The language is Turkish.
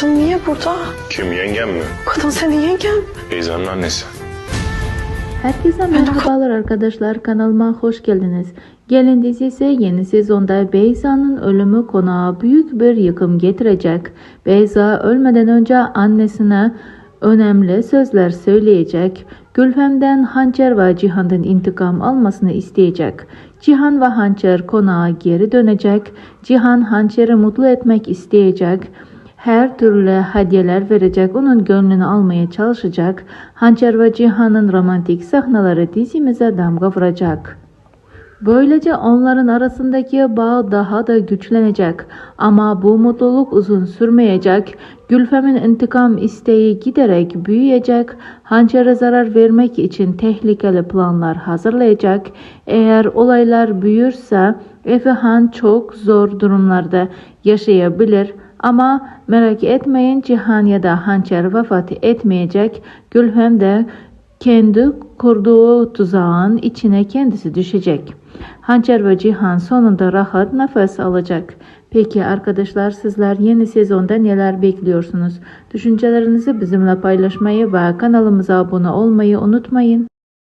Kadın niye burada? Kim, yengem mi? Kadın senin yengen. Beyza'nın annesi. Herkese merhabalar arkadaşlar, kanalıma hoş geldiniz. Gelin dizisi yeni sezonda Beyza'nın ölümü konağa büyük bir yıkım getirecek. Beyza ölmeden önce annesine önemli sözler söyleyecek. Gülfem'den Hançer ve Cihan'dan intikam almasını isteyecek. Cihan ve Hançer konağa geri dönecek. Cihan Hançer'i mutlu etmek isteyecek. Her türlü hediyeler verecek, onun gönlünü almaya çalışacak. Hançer ve Cihan'ın romantik sahneleri dizimize damga vuracak. Böylece onların arasındaki bağ daha da güçlenecek. Ama bu mutluluk uzun sürmeyecek. Gülfem'in intikam isteği giderek büyüyecek. Hançer'e zarar vermek için tehlikeli planlar hazırlayacak. Eğer olaylar büyürse Efehan çok zor durumlarda yaşayabilir. Ama merak etmeyin, Cihan ya da Hançer vefat etmeyecek. Gülfem de kendi kurduğu tuzağın içine kendisi düşecek. Hançer ve Cihan sonunda rahat nefes alacak. Peki arkadaşlar, sizler yeni sezonda neler bekliyorsunuz? Düşüncelerinizi bizimle paylaşmayı ve kanalımıza abone olmayı unutmayın.